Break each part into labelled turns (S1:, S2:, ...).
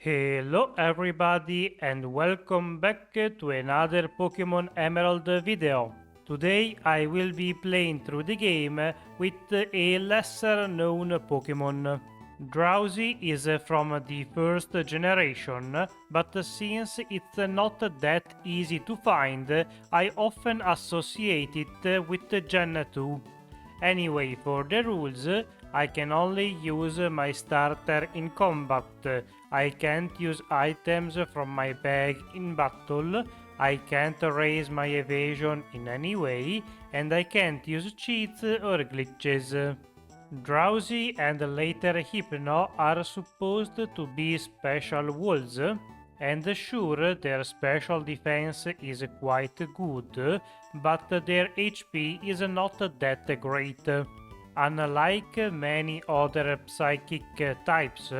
S1: Hello everybody and welcome back to another Pokémon Emerald video. Today I will be playing through the game with a lesser known Pokémon. Drowzee is from the first generation, but since it's not that easy to find, I often associate it with Gen 2. Anyway, for the rules, I can only use my starter in combat. I can't use items from my bag in battle, I can't raise my evasion in any way, and I can't use cheats or glitches. Drowzee and later Hypno are supposed to be special wolves, and sure, their special defense is quite good, but their HP is not that great. Unlike many other psychic types,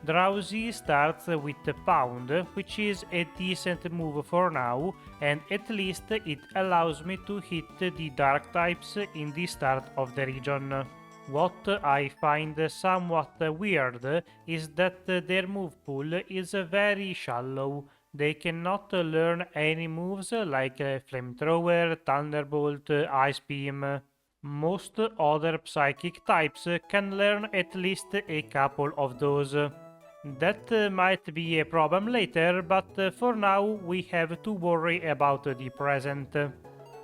S1: Drowzee starts with Pound, which is a decent move for now, and at least it allows me to hit the dark types in the start of the region. What I find somewhat weird is that their move pool is very shallow. They cannot learn any moves like Flamethrower, Thunderbolt, Ice Beam. Most other psychic types can learn at least a couple of those. That might be a problem later, but for now we have to worry about the present.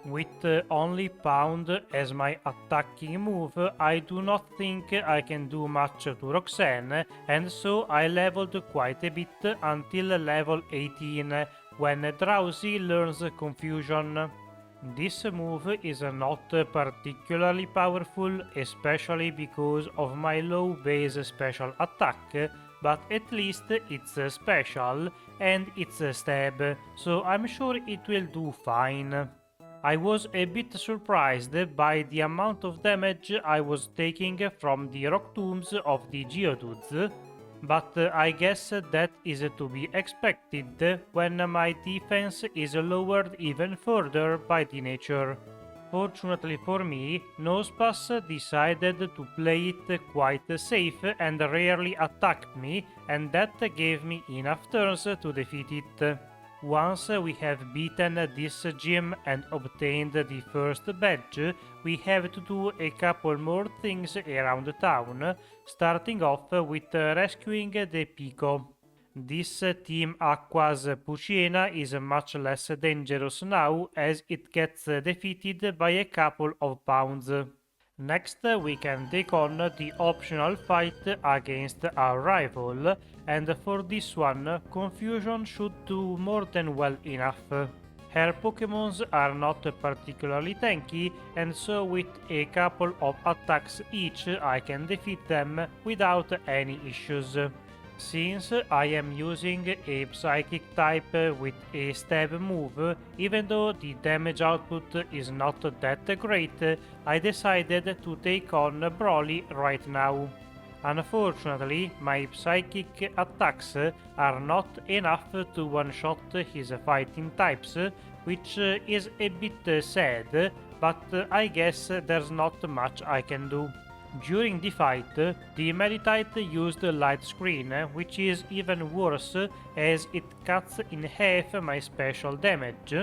S1: With only Pound as my attacking move, I do not think I can do much to Roxanne, and so I leveled quite a bit until level 18, when Drowzee learns Confusion. This move is not particularly powerful, especially because of my low base special attack, but at least it's special and it's a stab, so I'm sure it will do fine. I was a bit surprised by the amount of damage I was taking from the rock tombs of the Geodudes, but I guess that is to be expected when my defense is lowered even further by the nature. Fortunately for me, Nosepass decided to play it quite safe and rarely attacked me, and that gave me enough turns to defeat it. Once we have beaten this gym and obtained the first badge, we have to do a couple more things around town, starting off with rescuing the Pico. This Team Aqua's Puchiena is much less dangerous now as it gets defeated by a couple of pounds. Next, we can take on the optional fight against our rival, and for this one, Confusion should do more than well enough. Her Pokémons are not particularly tanky, and so with a couple of attacks each I can defeat them without any issues. Since I am using a psychic type with a stab move, even though the damage output is not that great, I decided to take on Brawly right now. Unfortunately, my psychic attacks are not enough to one-shot his fighting types, which is a bit sad, but I guess there's not much I can do. During the fight, the Meditite used Light Screen, which is even worse as it cuts in half my special damage,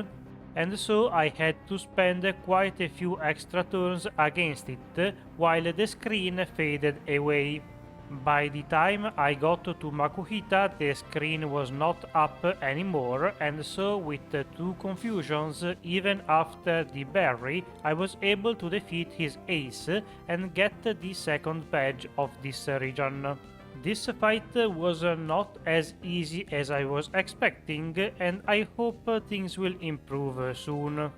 S1: and so I had to spend quite a few extra turns against it while the screen faded away. By the time I got to Makuhita, the screen was not up anymore, and so with 2 confusions, even after the berry, I was able to defeat his ace and get the second badge of this region. This fight was not as easy as I was expecting, and I hope things will improve soon.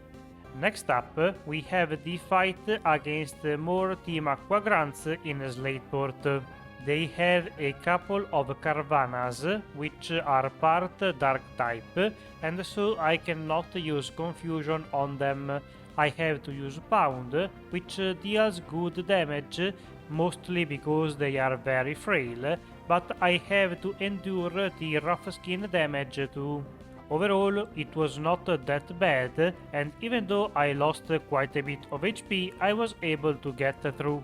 S1: Next up, we have the fight against more Team Aqua Grunts in Slateport. They have a couple of Carvanas, which are part Dark type, and so I cannot use Confusion on them. I have to use Pound, which deals good damage, mostly because they are very frail, but I have to endure the rough skin damage too. Overall, it was not that bad, and even though I lost quite a bit of HP, I was able to get through.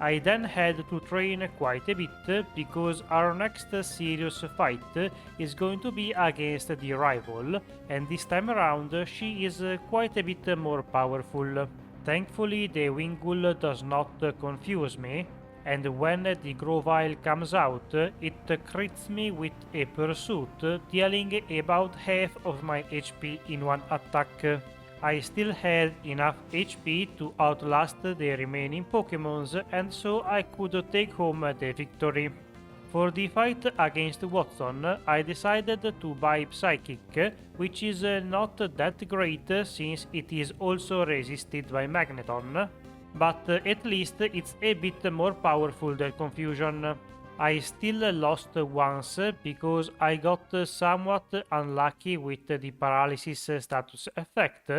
S1: I then had to train quite a bit because our next serious fight is going to be against the rival, and this time around she is quite a bit more powerful. Thankfully the Wingull does not confuse me, and when the Grovyle comes out, it crits me with a pursuit, dealing about half of my HP in one attack. I still had enough HP to outlast the remaining Pokémons, and so I could take home the victory. For the fight against Wattson, I decided to buy Psychic, which is not that great since it is also resisted by Magneton, but at least it's a bit more powerful than Confusion. I still lost once because I got somewhat unlucky with the paralysis status effect,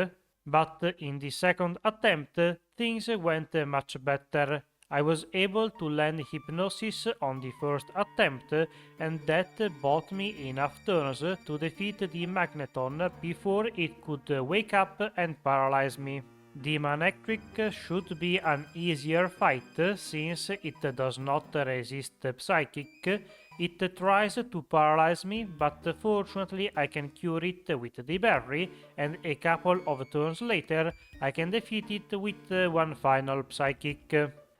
S1: but in the second attempt things went much better. I was able to land Hypnosis on the first attempt, and that bought me enough turns to defeat the Magneton before it could wake up and paralyze me. The Manectric should be an easier fight since it does not resist Psychic. It tries to paralyze me, but fortunately I can cure it with the berry, and a couple of turns later I can defeat it with one final Psychic.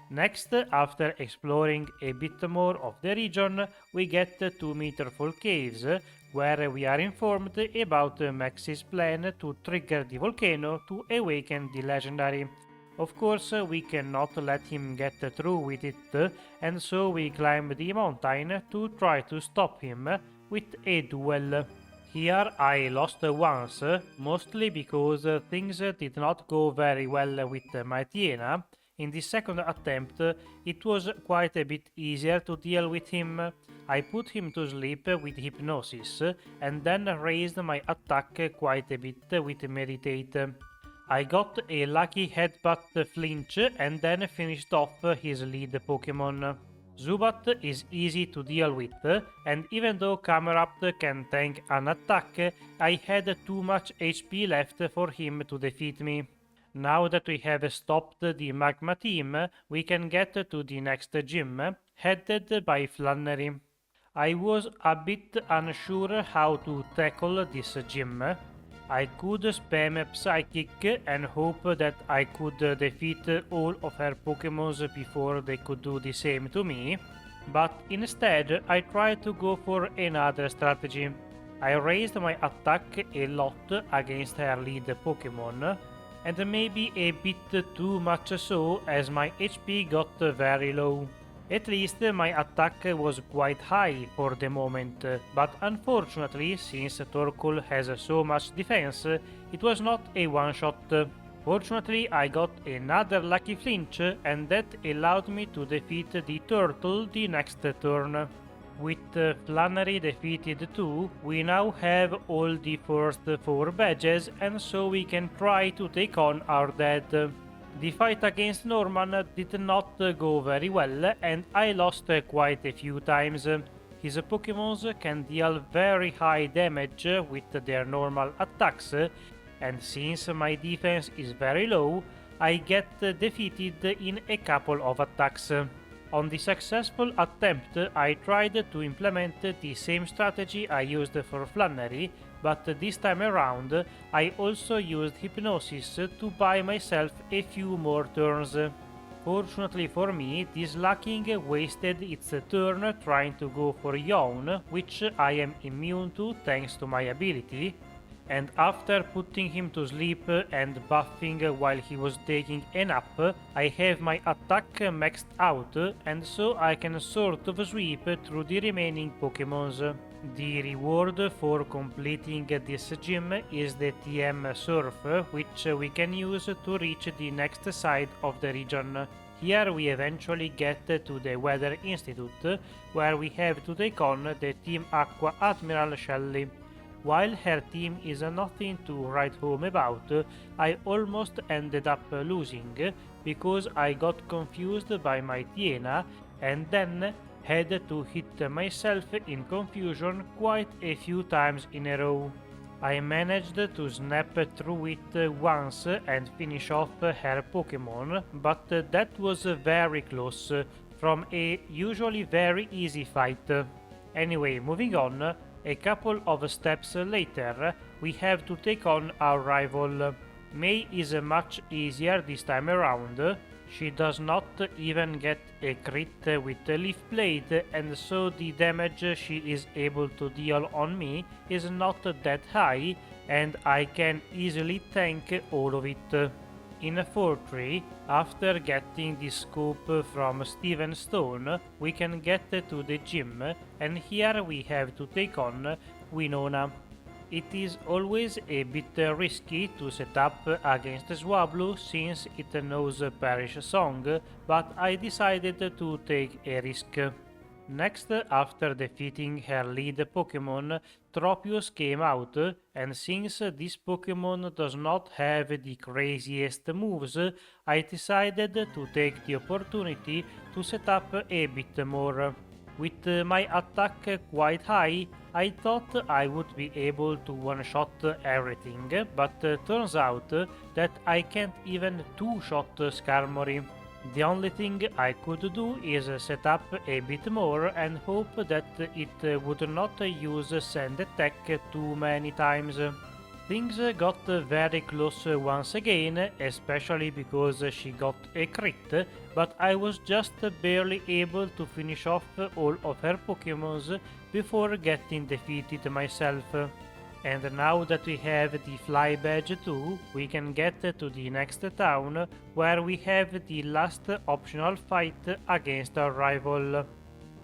S1: Next, after exploring a bit more of the region, we get to Meterfall Caves, where we are informed about Max's plan to trigger the volcano to awaken the legendary. Of course, we cannot let him get through with it, and so we climb the mountain to try to stop him with a duel. Here I lost once, mostly because things did not go very well with my Tiena. In the second attempt, it was quite a bit easier to deal with him. I put him to sleep with Hypnosis, and then raised my attack quite a bit with Meditate. I got a lucky headbutt flinch and then finished off his lead Pokémon. Zubat is easy to deal with, and even though Camerupt can tank an attack, I had too much HP left for him to defeat me. Now that we have stopped the Magma team, we can get to the next gym, headed by Flannery. I was a bit unsure how to tackle this gym. I could spam Psychic and hope that I could defeat all of her Pokémons before they could do the same to me, but instead I tried to go for another strategy. I raised my attack a lot against her lead Pokémon, and maybe a bit too much so as my HP got very low. At least my attack was quite high for the moment, but unfortunately, since Torkoal has so much defense, it was not a one-shot. Fortunately, I got another lucky flinch, and that allowed me to defeat the turtle the next turn. With Flannery defeated too, we now have all the first 4 badges, and so we can try to take on our dead. The fight against Norman did not go very well, and I lost quite a few times. His Pokémons can deal very high damage with their normal attacks, and since my defense is very low, I get defeated in a couple of attacks. On the successful attempt, I tried to implement the same strategy I used for Flannery, but this time around I also used Hypnosis to buy myself a few more turns. Fortunately for me, this Slacking wasted its turn trying to go for Yawn, which I am immune to thanks to my ability, and after putting him to sleep and buffing while he was taking a nap, I have my attack maxed out, and so I can sort of sweep through the remaining Pokémons. The reward for completing this gym is the TM Surf, which we can use to reach the next side of the region. Here we eventually get to the Weather Institute, where we have to take on the Team Aqua Admiral Shelly. While her team is nothing to write home about, I almost ended up losing because I got confused by my Tiena and then had to hit myself in confusion quite a few times in a row. I managed to snap through it once and finish off her Pokémon, but that was very close from a usually very easy fight. Anyway, moving on, a couple of steps later, we have to take on our rival. May is much easier this time around. She does not even get a crit with Leaf Blade, and so the damage she is able to deal on me is not that high, and I can easily tank all of it. In 4-3, after getting the scoop from Steven Stone, we can get to the gym, and here we have to take on Winona. It is always a bit risky to set up against Swablu since it knows Parish Song, but I decided to take a risk. Next, after defeating her lead Pokémon, Tropius came out, and since this Pokémon does not have the craziest moves, I decided to take the opportunity to set up a bit more. With my attack quite high, I thought I would be able to one-shot everything, but turns out that I can't even two-shot Skarmory. The only thing I could do is set up a bit more and hope that it would not use Sand Attack too many times. Things got very close once again, especially because she got a crit, but I was just barely able to finish off all of her Pokémons before getting defeated myself. And now that we have the Fly Badge too, we can get to the next town, where we have the last optional fight against our rival.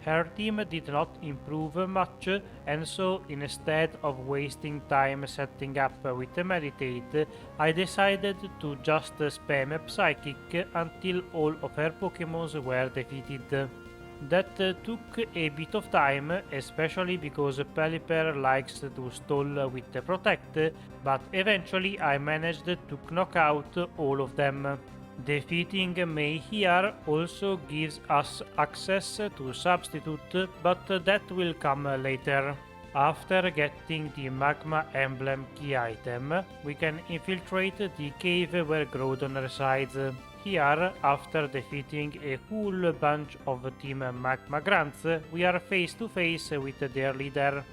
S1: Her team did not improve much, and so instead of wasting time setting up with Meditate, I decided to just spam Psychic until all of her Pokémons were defeated. That took a bit of time, especially because Pelipper likes to stall with Protect, but eventually I managed to knock out all of them. Defeating May here also gives us access to Substitute, but that will come later. After getting the Magma Emblem key item, we can infiltrate the cave where Groudon resides. Here, after defeating a whole bunch of Team Magma Grunts, we are face to face with their leader.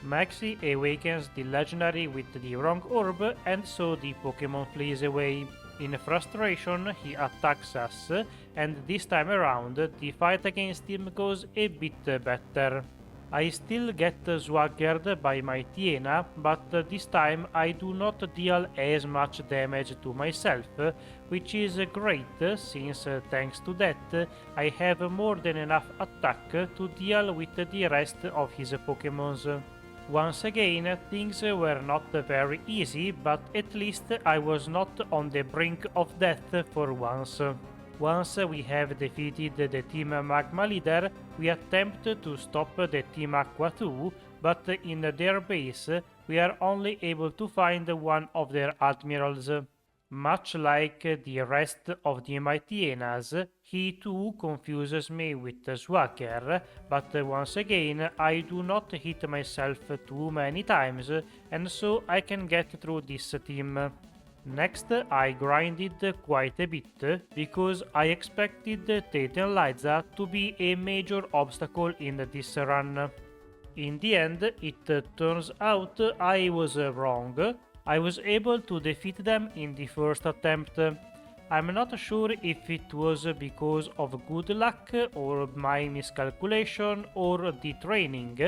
S1: Maxie awakens the legendary with the wrong orb, and so the Pokémon flees away. In frustration, he attacks us, and this time around, the fight against him goes a bit better. I still get swaggered by my Tiena, but this time I do not deal as much damage to myself, which is great since thanks to that I have more than enough attack to deal with the rest of his Pokémons. Once again, things were not very easy, but at least I was not on the brink of death for once. Once we have defeated the Team Magma leader, we attempt to stop the Team Aqua too, but in their base we are only able to find one of their admirals. Much like the rest of the Mightyenas, he too confuses me with Swagger, but once again I do not hit myself too many times, and so I can get through this team. Next, I grinded quite a bit, because I expected Tate and Liza to be a major obstacle in this run. In the end, it turns out I was wrong. I was able to defeat them in the first attempt. I'm not sure if it was because of good luck or my miscalculation or the training,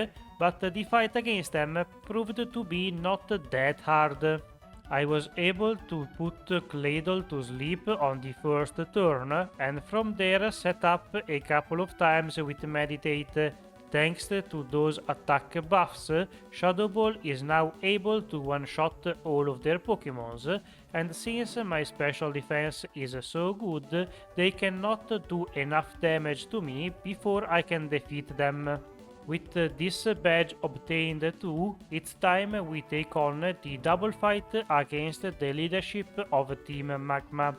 S1: but the fight against them proved to be not that hard. I was able to put Claydol to sleep on the first turn, and from there set up a couple of times with Meditate. Thanks to those attack buffs, Shadow Ball is now able to one-shot all of their Pokémons, and since my special defense is so good, they cannot do enough damage to me before I can defeat them. With this badge obtained too, it's time we take on the double fight against the leadership of Team Magma.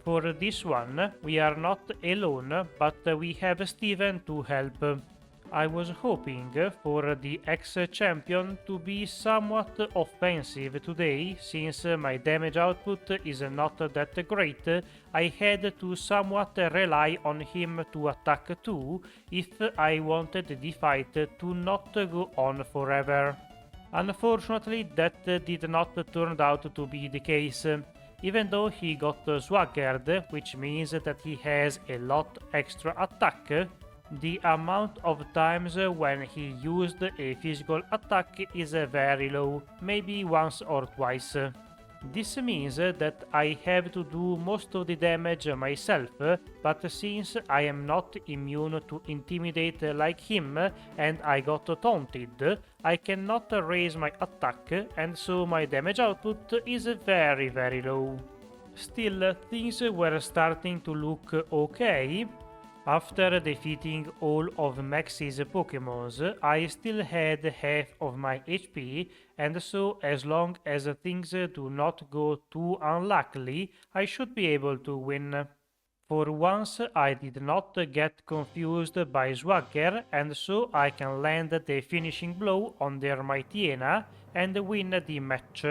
S1: For this one, we are not alone, but we have Steven to help. I was hoping for the ex-champion to be somewhat offensive today, since my damage output is not that great. I had to somewhat rely on him to attack too, if I wanted the fight to not go on forever. Unfortunately, that did not turn out to be the case. Even though he got swaggered, which means that he has a lot extra attack, the amount of times when he used a physical attack is very low, maybe once or twice. This means that I have to do most of the damage myself, but since I am not immune to intimidate like him and I got taunted, I cannot raise my attack and so my damage output is very low. Still, things were starting to look okay. After defeating all of Max's Pokémons, I still had half of my HP, and so as long as things do not go too unluckily, I should be able to win. For once I did not get confused by Swagger, and so I can land the finishing blow on their Mightyena and win the match.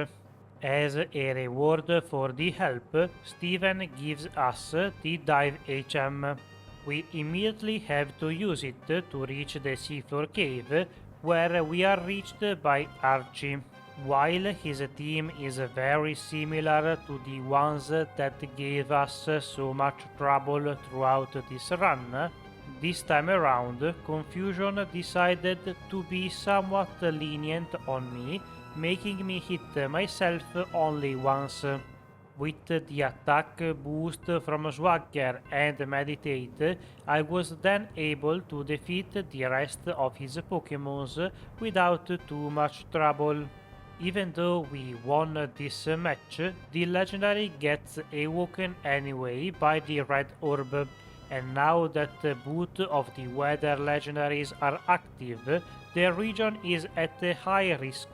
S1: As a reward for the help, Steven gives us the Dive HM. We immediately have to use it to reach the seafloor cave, where we are reached by Archie. While his team is very similar to the ones that gave us so much trouble throughout this run, this time around Confusion decided to be somewhat lenient on me, making me hit myself only once. With the attack boost from Swagger and Meditate, I was then able to defeat the rest of his Pokémons without too much trouble. Even though we won this match, the legendary gets awoken anyway by the red orb, and now that both of the weather legendaries are active, their region is at a high risk,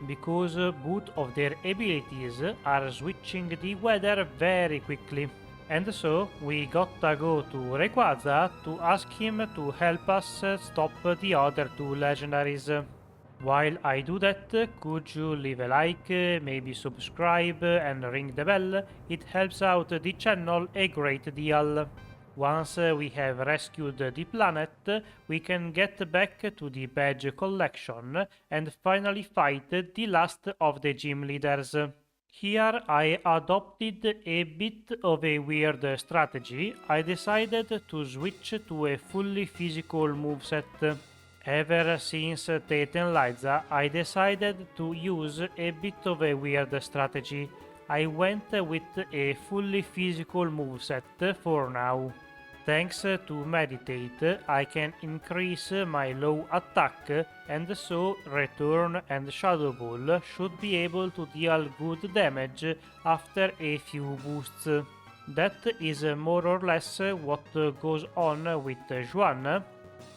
S1: because both of their abilities are switching the weather very quickly. And so we gotta go to Rayquaza to ask him to help us stop the other two legendaries. While I do that, could you leave a like, maybe subscribe and ring the bell? It helps out the channel a great deal. Once we have rescued the planet, we can get back to the badge collection and finally fight the last of the gym leaders. Here I adopted a bit of a weird strategy. I decided to switch to a fully physical moveset. Ever since Tate and Liza, I decided to use a bit of a weird strategy. I went with a fully physical moveset for now. Thanks to Meditate, I can increase my low attack, and so Return and Shadow Ball should be able to deal good damage after a few boosts. That is more or less what goes on with Juan.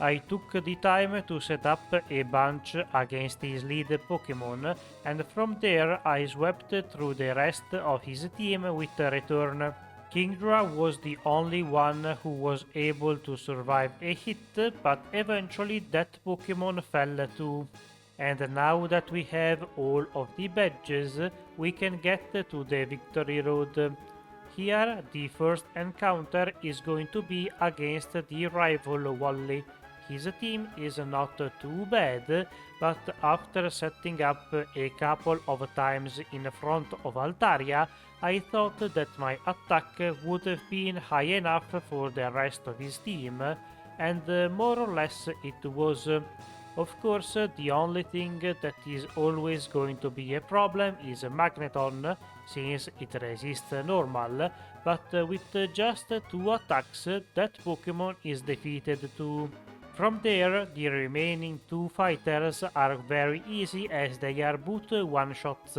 S1: I took the time to set up a bunch against his lead Pokémon, and from there I swept through the rest of his team with Return. Kingdra was the only one who was able to survive a hit, but eventually that Pokémon fell too. And now that we have all of the badges, we can get to the Victory Road. Here, the first encounter is going to be against the rival Wally. His team is not too bad, but after setting up a couple of times in front of Altaria, I thought that my attack would have been high enough for the rest of his team, and more or less it was. Of course, the only thing that is always going to be a problem is Magneton, since it resists normal, but with just 2 attacks, that Pokémon is defeated too. From there, the remaining 2 fighters are very easy as they are both one-shots.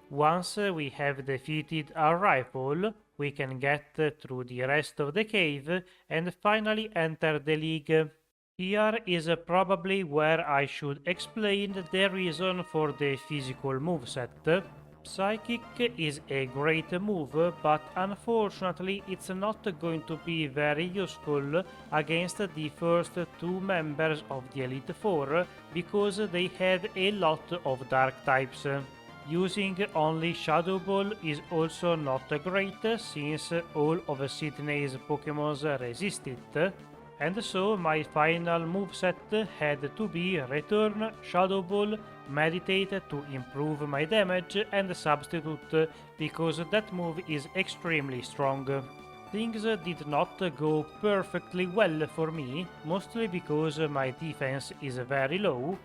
S1: Once we have defeated our rival, we can get through the rest of the cave and finally enter the league. Here is probably where I should explain the reason for the physical moveset. Psychic is a great move, but unfortunately it's not going to be very useful against the first two members of the Elite Four because they have a lot of dark types. Using only Shadow Ball is also not great since all of Sidney's Pokémons resist it, and so my final moveset had to be Return, Shadow Ball, Meditate to improve my damage, and Substitute because that move is extremely strong. Things did not go perfectly well for me, mostly because my defense is very low,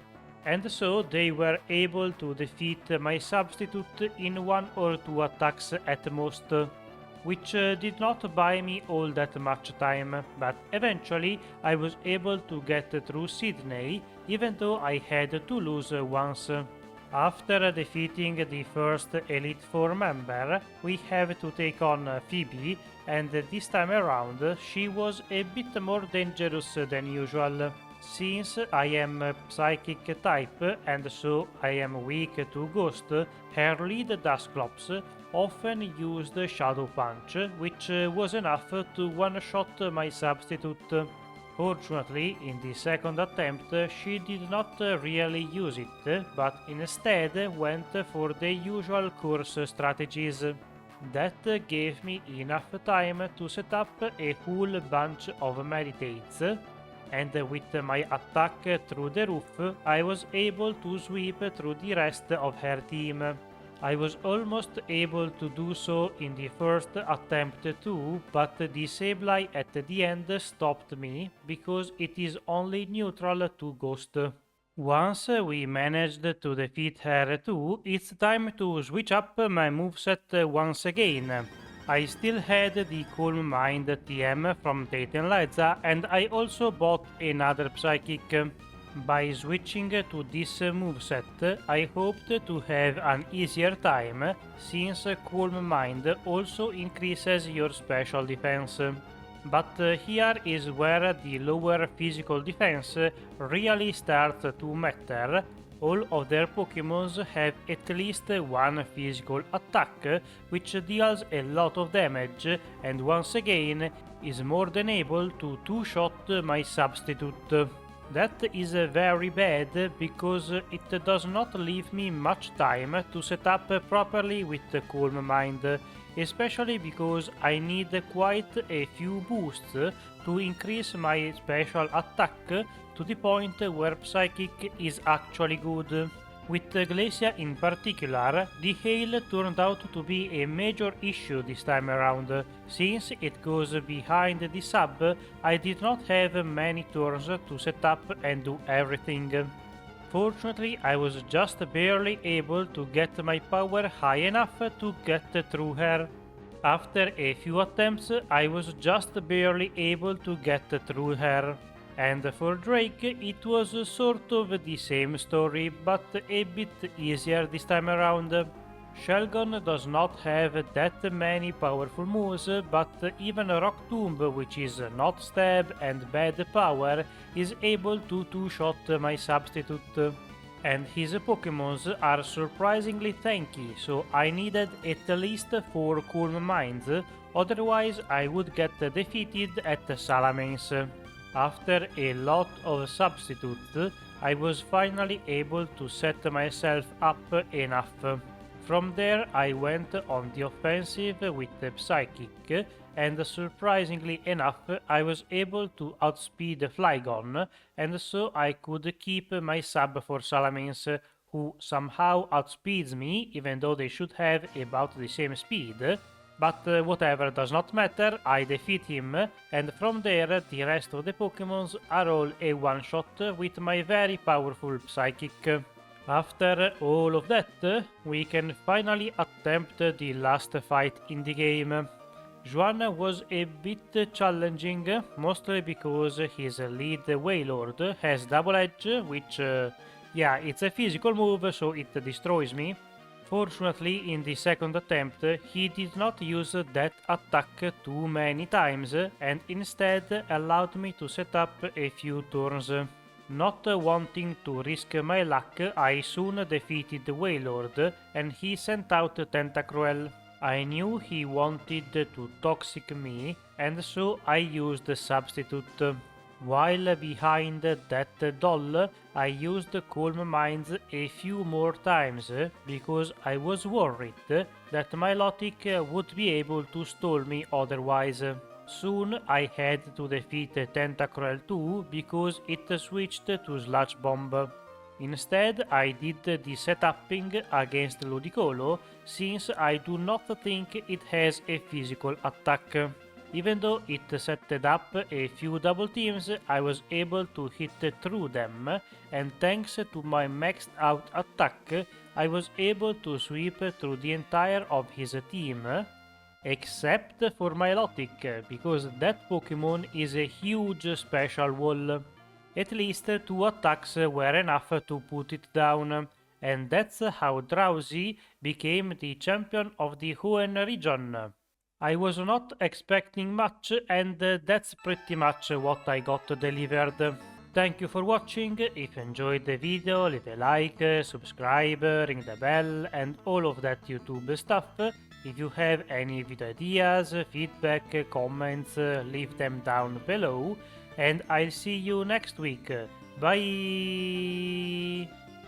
S1: and so they were able to defeat my Substitute in 1 or 2 attacks at most, which did not buy me all that much time, but eventually I was able to get through Sidney, even though I had to lose once. After defeating the first Elite Four member, we have to take on Phoebe, and this time around she was a bit more dangerous than usual. Since I am Psychic type and so I am weak to Ghost, her lead Dusclops often used Shadow Punch, which was enough to one-shot my Substitute. Fortunately, in the second attempt she did not really use it, but instead went for the usual course strategies. That gave me enough time to set up a whole bunch of meditates, and with my attack through the roof, I was able to sweep through the rest of her team. I was almost able to do so in the first attempt too, but the Sableye at the end stopped me because it is only neutral to Ghost. Once we managed to defeat her too, it's time to switch up my moveset once again. I still had the Calm Mind TM from Tate and Liza, and I also bought another Psychic. By switching to this moveset, I hoped to have an easier time, since Calm Mind also increases your special defense. But here is where the lower physical defense really starts to matter. All of their Pokémons have at least one physical attack, which deals a lot of damage, and once again is more than able to two-shot my Substitute. That is very bad because it does not leave me much time to set up properly with Calm Mind, especially because I need quite a few boosts to increase my special attack to the point where Psychic is actually good. With Glacia in particular, the hail turned out to be a major issue this time around. Since it goes behind the sub, I did not have many turns to set up and do everything. Fortunately, I was just barely able to get my power high enough to get through her. After a few attempts, I was just barely able to get through her. And for Drake, it was sort of the same story, but a bit easier this time around. Shelgon does not have that many powerful moves, but even Rock Tomb, which is not stab and bad power, is able to two-shot my Substitute. And his Pokémons are surprisingly tanky, so I needed at least 4 Calm Minds, otherwise I would get defeated at Salamence. After a lot of substitutes, I was finally able to set myself up enough. From there I went on the offensive with the Psychic, and surprisingly enough I was able to outspeed Flygon, and so I could keep my sub for Salamence, who somehow outspeeds me even though they should have about the same speed. But whatever, does not matter, I defeat him, and from there the rest of the Pokémons are all a one-shot with my very powerful Psychic. After all of that, we can finally attempt the last fight in the game. Juan was a bit challenging, mostly because his lead Wailord has Double Edge, which, yeah, it's a physical move, so it destroys me. Fortunately, in the second attempt, he did not use that attack too many times, and instead allowed me to set up a few turns. Not wanting to risk my luck, I soon defeated Wailord and he sent out Tentacruel. I knew he wanted to toxic me and so I used Substitute. While behind that doll, I used Calm Minds a few more times because I was worried that my Lotic would be able to stall me otherwise. Soon I had to defeat Tentacruel too because it switched to Sludge Bomb. Instead, I did the setupping against Ludicolo since I do not think it has a physical attack. Even though it set up a few double teams, I was able to hit through them, and thanks to my maxed out attack, I was able to sweep through the entire of his team, except for Milotic, because that Pokemon is a huge special wall. At least 2 attacks were enough to put it down, and that's how Drowzee became the champion of the Hoenn region. I was not expecting much and that's pretty much what I got delivered. Thank you for watching. If you enjoyed the video, leave a like, subscribe, ring the bell and all of that YouTube stuff. If you have any video ideas, feedback, comments, leave them down below and I'll see you next week. Bye!